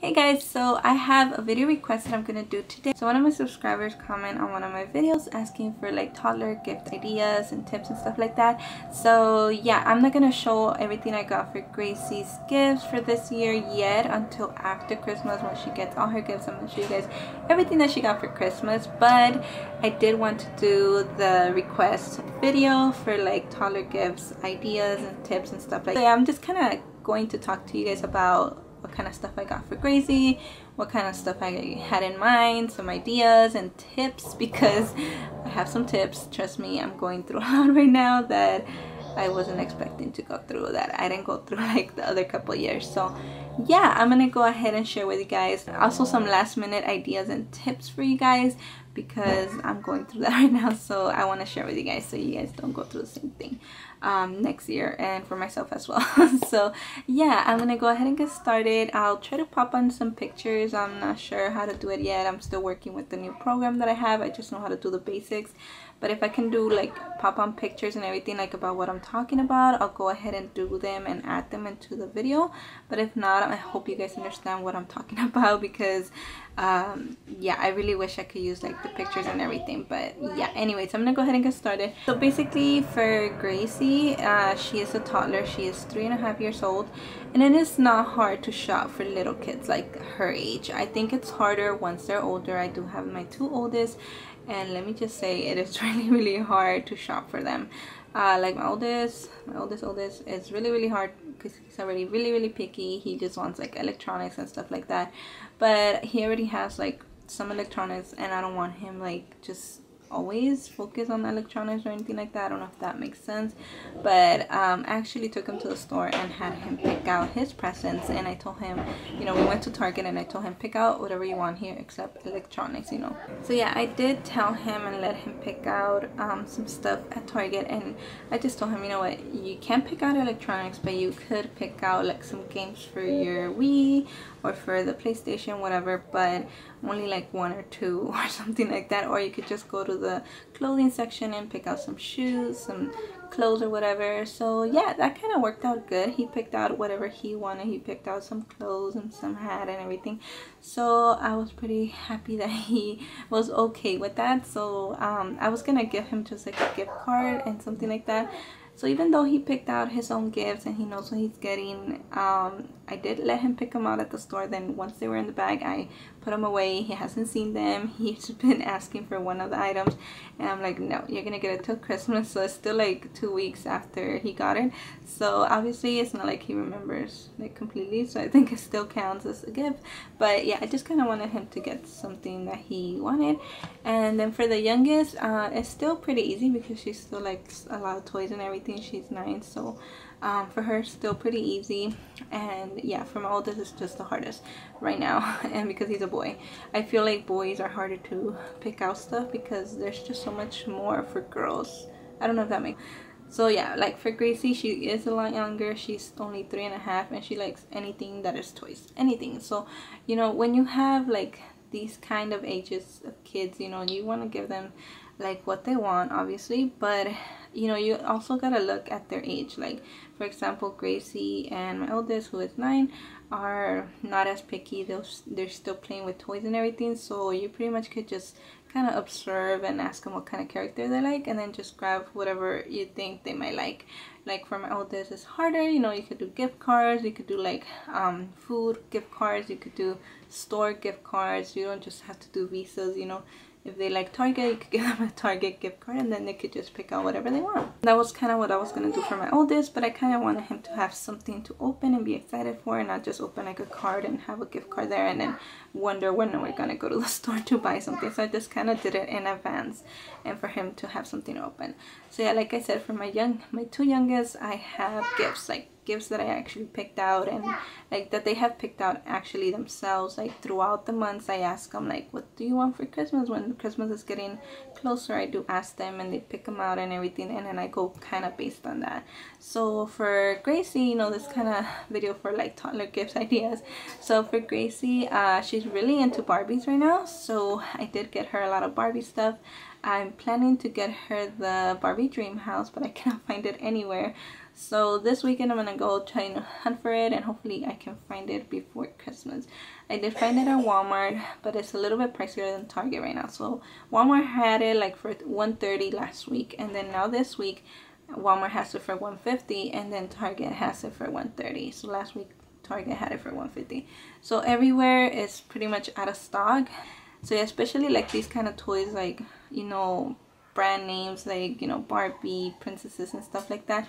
Hey guys, so I have a video request that I'm gonna do today. So one of my subscribers comment on one of my videos asking for like toddler gift ideas and tips and stuff like that. So yeah, I'm not gonna show everything I got for Gracie's gifts for this year yet until after Christmas when she gets all her gifts. I'm gonna show you guys everything that she got for Christmas, but I did want to do the request video for like toddler gifts, ideas and tips and stuff like that. So yeah, I'm just kind of going to talk to you guys about what kind of stuff I got for Gracie, what kind of stuff I had in mind, some ideas and tips, because I have some tips. Trust me, I'm going through a lot right now that I wasn't expecting to go through, that I didn't go through like the other couple years. So yeah, I'm gonna go ahead and share with you guys also some last minute ideas and tips for you guys, because I'm going through that right now. So I want to share with you guys so you guys don't go through the same thing next year, and for myself as well. So yeah, I'm gonna go ahead and get started. I'll try to pop on some pictures. I'm not sure how to do it yet. I'm still working with the new program that I have. I just know how to do the basics, but if I can do like pop on pictures and everything like about what I'm talking about, I'll go ahead and do them and add them into the video. But if not, I hope you guys understand what I'm talking about, because yeah, I really wish I could use like the pictures and everything. But yeah, anyways, I'm gonna go ahead and get started. So basically for Gracie, she is a toddler. She is 3.5 years old, and it is not hard to shop for little kids like her age. I think it's harder once they're older. I do have my two oldest, and let me just say it is really hard to shop for them. Like my oldest is really hard because he's already really picky. He just wants like electronics and stuff like that, but he already has like some electronics, and I don't want him like just always focus on electronics or anything like that. I don't know if that makes sense, but I actually took him to the store and had him pick out his presents, and I told him, you know, we went to Target and I told him pick out whatever you want here except electronics, you know. So yeah, I did tell him and let him pick out some stuff at Target, and I just told him, you know what, you can't pick out electronics, but you could pick out like some games for your Wii or for the PlayStation, whatever, but only like 1 or 2 or something like that. Or you could just go to the clothing section and pick out some shoes, some clothes or whatever. So yeah, that kind of worked out good. He picked out whatever he wanted. He picked out some clothes and some hat and everything, so I was pretty happy that he was okay with that. So I was gonna give him just like a gift card and something like that. So even though he picked out his own gifts and he knows what he's getting, I did let him pick them out at the store. Then once they were in the bag, I put them away. He hasn't seen them. He's been asking for one of the items, and I'm like, no, you're gonna get it till Christmas. So it's still like 2 weeks after he got it, so obviously it's not like he remembers like completely, so I think it still counts as a gift. But yeah, I just kind of wanted him to get something that he wanted. And then for the youngest, it's still pretty easy because she still likes a lot of toys and everything. She's 9, so for her still pretty easy. And yeah, for my oldest it's just the hardest right now, and because he's a boy, I feel like boys are harder to pick out stuff because there's just so much more for girls. I don't know if that makes. So yeah, like for Gracie, she is a lot younger. She's only 3.5, and she likes anything that is toys, anything. So you know, when you have like these kind of ages of kids, you know, you want to give them like what they want, obviously, but you know, you also gotta look at their age. Like for example, Gracie and my oldest, who is 9, are not as picky. They're still playing with toys and everything, so you pretty much could just kind of observe and ask them what kind of character they like, and then just grab whatever you think they might like. Like for my oldest, it's harder, you know, you could do gift cards, you could do like food gift cards, you could do store gift cards. You don't just have to do Visas, you know. If they like Target, you could give them a Target gift card, and then they could just pick out whatever they want. That was kind of what I was going to do for my oldest, but I kind of wanted him to have something to open and be excited for, and not just open like a card and have a gift card there and then wonder when we're going to go to the store to buy something. So I just kind of did it in advance, and for him to have something to open. So yeah, like I said, for my two youngest, I have gifts, like gifts that I actually picked out, and like that they have picked out actually themselves. Like throughout the months, I ask them like, what do you want for Christmas? When Christmas is getting closer, I do ask them, and they pick them out and everything, and then I go kind of based on that. So for Gracie, you know, this kind of video for like toddler gifts ideas. So for Gracie, she's really into Barbies right now, so I did get her a lot of Barbie stuff. I'm planning to get her the Barbie dream house, but I cannot find it anywhere. So this weekend I'm gonna go try and hunt for it, and hopefully I can find it before Christmas. I did find it at Walmart, but it's a little bit pricier than Target right now. So Walmart had it like for $130 last week, and then now this week Walmart has it for $150, and then Target has it for $130. So last week Target had it for $150. So everywhere is pretty much out of stock. So yeah, especially like these kind of toys, like, you know, brand names like, you know, Barbie, princesses and stuff like that,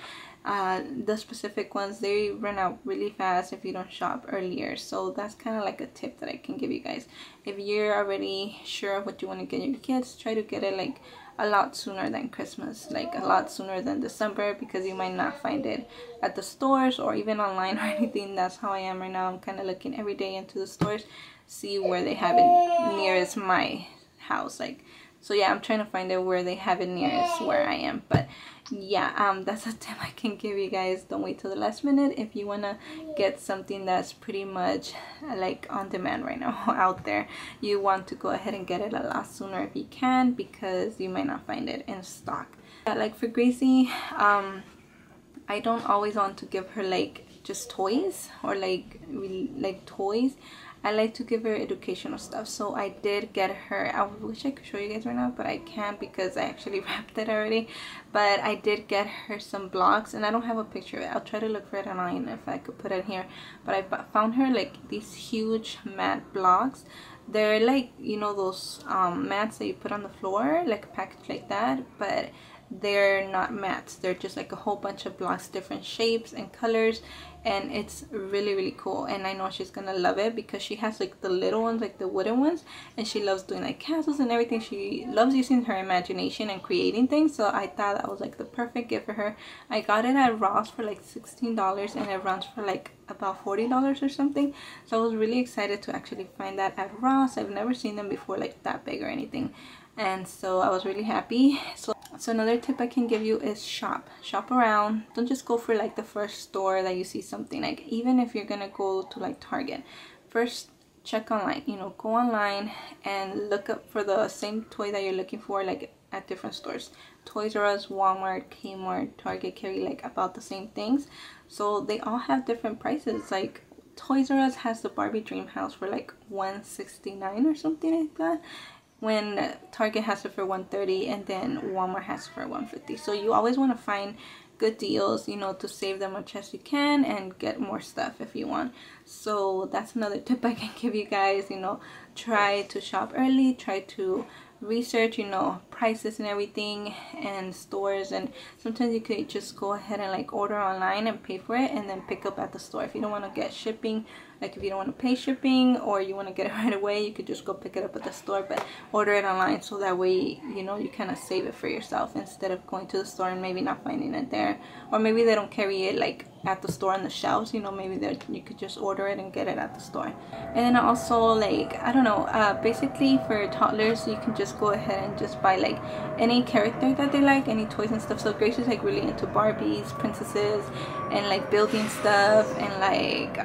the specific ones, they run out really fast if you don't shop earlier. So that's kind of like a tip that I can give you guys. If you're already sure of what you want to get your kids, try to get it like a lot sooner than Christmas, like a lot sooner than December, because you might not find it at the stores or even online or anything. That's how I am right now. I'm kind of looking every day into the stores, see where they have it nearest my house. Like, so yeah, I'm trying to find out where they have it nearest where I am. But yeah, that's a tip I can give you guys. Don't wait till the last minute if you want to get something that's pretty much like on demand right now out there. You want to go ahead and get it a lot sooner if you can, because you might not find it in stock. Like for Gracie, I don't always want to give her like just toys or like toys. I like to give her educational stuff. So I did get her, I wish I could show you guys right now, but I can't because I actually wrapped it already. But I did get her some blocks, and I don't have a picture of it. I'll try to look for it online if I could put it here. But I found her like these huge mat blocks. They're like, you know, those mats that you put on the floor, like a package like that, but they're not mats. They're just like a whole bunch of blocks, different shapes and colors, and it's really cool. And I know she's gonna love it because she has like the little ones, like the wooden ones, and she loves doing like castles and everything. She loves using her imagination and creating things, so I thought that was like the perfect gift for her. I got it at Ross for like $16, and it runs for like about $40 or something. So I was really excited to actually find that at Ross. I've never seen them before like that big or anything, and so I was really happy. So another tip I can give you is shop around. Don't just go for like the first store that you see something. Like, even if you're gonna go to like Target, first check online, you know, go online and look up for the same toy that you're looking for, like at different stores. Toys R Us, Walmart, Kmart, Target carry like about the same things, so they all have different prices. Like Toys R Us has the Barbie Dream House for like $169 or something like that, when Target has it for $130, and then Walmart has it for $150. So you always want to find good deals, you know, to save them much as you can and get more stuff if you want. So that's another tip I can give you guys. You know, try to shop early, try to research, you know, prices and everything, and stores. And sometimes you could just go ahead and like order online and pay for it, and then pick up at the store. If you don't want to get shipping, like if you don't want to pay shipping, or you want to get it right away, you could just go pick it up at the store, but order it online, so that way, you know, you kind of save it for yourself instead of going to the store and maybe not finding it there. Or maybe they don't carry it like at the store on the shelves, you know, maybe you could just order it and get it at the store. And then also, like, I don't know, basically for toddlers, you can just go ahead and just buy like any character that they like, any toys and stuff. So Grace is like really into Barbies, princesses, and like building stuff, and like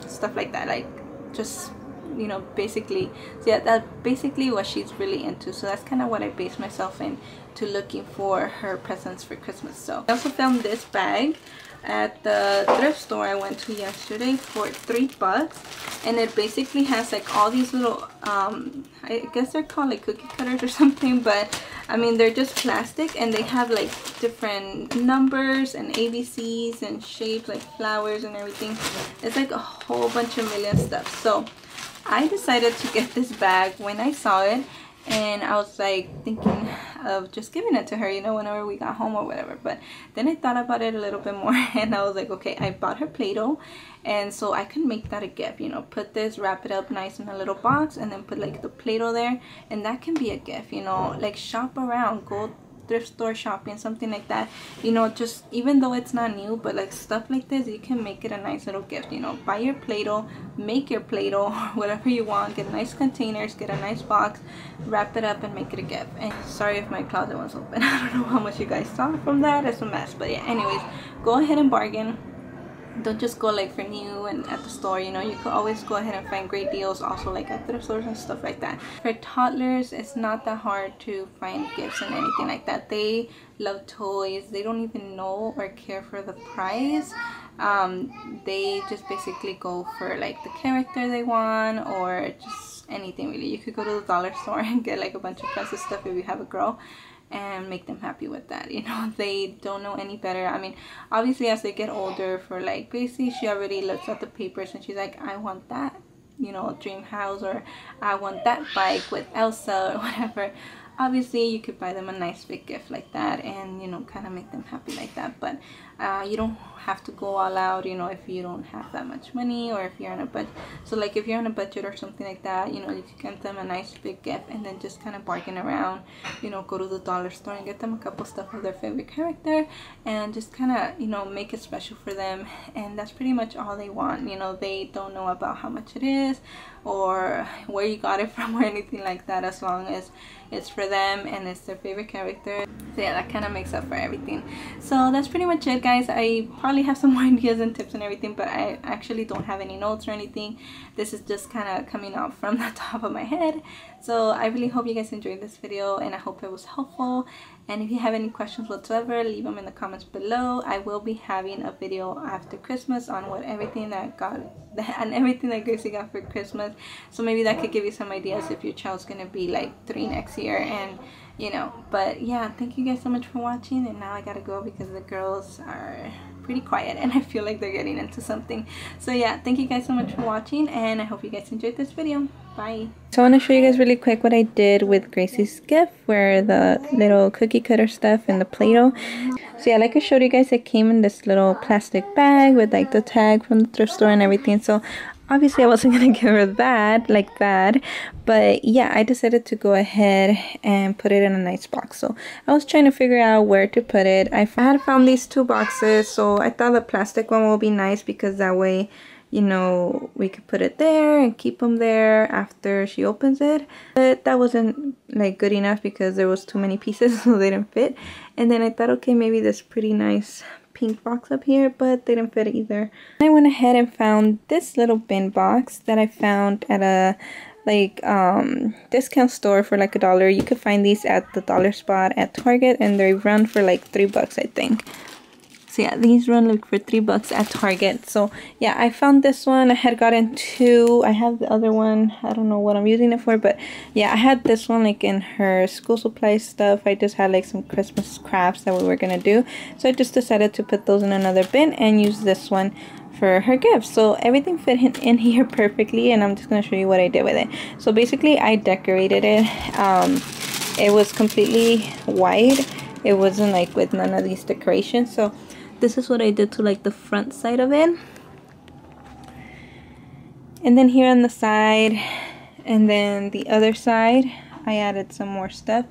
stuff like that, like just, you know, basically. So yeah, that's basically what she's really into. So that's kind of what I based myself in to looking for her presents for Christmas. So I also found this bag at the thrift store I went to yesterday for $3, and it basically has like all these little I guess they're called like cookie cutters or something, but I mean, they're just plastic, and they have like different numbers and ABCs and shapes, like flowers and everything. It's like a whole bunch of million stuff. So I decided to get this bag when I saw it, and I was like thinking of just giving it to her, you know, whenever we got home or whatever. But then I thought about it a little bit more, and I was like, okay, I bought her Play-Doh, and so I can make that a gift, you know, put this, wrap it up nice in a little box, and then put like the Play-Doh there, and that can be a gift, you know. Like, shop around, go thrift store shopping, something like that, you know. Just, even though it's not new, but like stuff like this, you can make it a nice little gift, you know. Buy your Play-Doh, make your Play-Doh, whatever you want, get nice containers, get a nice box, wrap it up, and make it a gift. And sorry if my closet was open. I don't know how much you guys saw from that. It's a mess, but yeah, anyways, go ahead and bargain. don't just go like for new and at the store, you know. You could always go ahead and find great deals also like at thrift stores and stuff like that. For toddlers, it's not that hard to find gifts and anything like that. They love toys. They don't even know or care for the price. They just basically go for like the character they want, or just anything really. You could go to the dollar store and get like a bunch of princess stuff if you have a girl, and make them happy with that, you know. They don't know any better. I mean, obviously as they get older, for like Gracie, she already looks at the papers and she's like, I want that, you know, dream house, or I want that bike with Elsa or whatever. Obviously you could buy them a nice big gift like that and, you know, kind of make them happy like that. But you don't have to go all out, you know, if you don't have that much money, or if you're on a budget. So like if you're on a budget or something like that, you know, you could get them a nice big gift and then just kind of bargain around, you know, go to the dollar store and get them a couple stuff of their favorite character and just kind of, you know, make it special for them. And that's pretty much all they want, you know. They don't know about how much it is or where you got it from or anything like that, as long as it's for them and it's their favorite character. So yeah, that kind of makes up for everything. So that's pretty much it, guys. I probably have some more ideas and tips and everything, but I actually don't have any notes or anything. This is just kind of coming out from the top of my head. So I really hope you guys enjoyed this video, and I hope it was helpful. And if you have any questions whatsoever, leave them in the comments below. I will be having a video after Christmas on what everything that I got and everything that Gracie got for Christmas. So maybe that could give you some ideas if your child's gonna be like 3 next year, and you know. But yeah, thank you guys so much for watching, and now I gotta go because the girls are pretty quiet and I feel like they're getting into something. So yeah, thank you guys so much for watching, and I hope you guys enjoyed this video. Bye. So I want to show you guys really quick what I did with Gracie's gift, where the little cookie cutter stuff and the Play-Doh. So yeah, like I showed you guys, it came in this little plastic bag with like the tag from the thrift store and everything. So obviously I wasn't gonna give her that like that, but yeah, I decided to go ahead and put it in a nice box. So I was trying to figure out where to put it. I had found these 2 boxes, so I thought the plastic one will be nice because that way, you know, we could put it there and keep them there after she opens it. But that wasn't like good enough because there was too many pieces, so they didn't fit. And then I thought, okay, maybe this pretty nice pink box up here, but they didn't fit either. I went ahead and found this little bin box that I found at a like discount store for like $1. You could find these at the dollar spot at Target, and they run for like $3, I think. So yeah, these run like for $3 at Target. So yeah, I found this one. I had gotten 2. I have the other one. I don't know what I'm using it for, but yeah, I had this one like in her school supply stuff. I just had like some Christmas crafts that we were gonna do, so I just decided to put those in another bin and use this one for her gift. So everything fit in here perfectly, and I'm just gonna show you what I did with it. So basically I decorated it. It was completely white. It wasn't like with none of these decorations. So this is what I did to like the front side of it, and then here on the side, and then the other side I added some more stuff,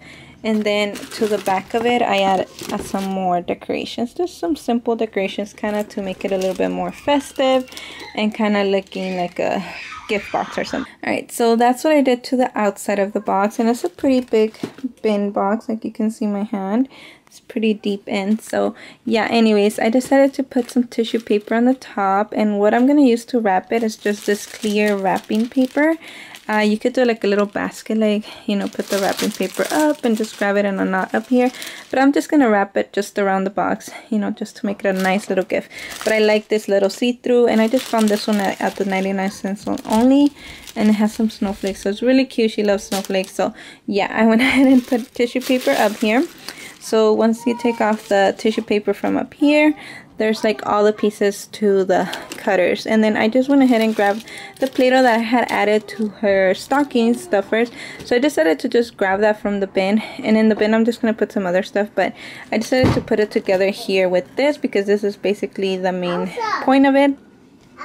and then to the back of it I added some more decorations, just some simple decorations, kind of to make it a little bit more festive and kind of looking like a gift box or something. Alright, so that's what I did to the outside of the box, and it's a pretty big bin box, like you can see my hand. It's pretty deep in. So yeah, anyways, I decided to put some tissue paper on the top, and what I'm gonna use to wrap it is just this clear wrapping paper. You could do like a little basket, like, you know, put the wrapping paper up and just grab it in a knot up here, but I'm just gonna wrap it just around the box, you know, just to make it a nice little gift. But I like this little see-through, and I just found this one at the 99-cent one only, and it has some snowflakes, so it's really cute. She loves snowflakes. So yeah, I went ahead and put tissue paper up here. So once you take off the tissue paper from up here, there's like all the pieces to the cutters, and then I just went ahead and grabbed the Play-Doh that I had added to her stocking stuffers. So I decided to just grab that from the bin, and in the bin I'm just gonna put some other stuff, but I decided to put it together here with this because this is basically the main point of it.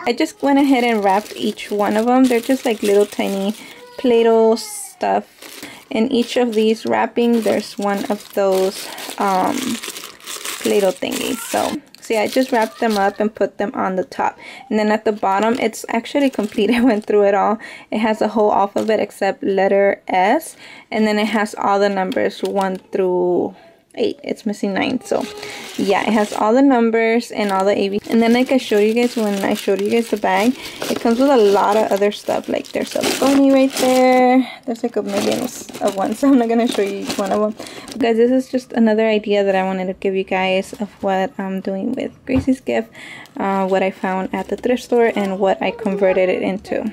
I just went ahead and wrapped each one of them. They're just like little tiny Play-Doh stuff. In each of these wrapping, there's one of those Play-Doh thingies. So yeah, I just wrapped them up and put them on the top. And then at the bottom, it's actually complete. I went through it all. It has the whole alphabet except letter S. And then it has all the numbers 1 through 8. It's missing 9. So yeah, it has all the numbers and all the AB. And then like I showed you guys when I showed you guys the bag, it comes with a lot of other stuff. Like there's a bunny right there. There's like a million of ones. So I'm not gonna show you each one of them. But guys, this is just another idea that I wanted to give you guys of what I'm doing with Gracie's gift, what I found at the thrift store and what I converted it into.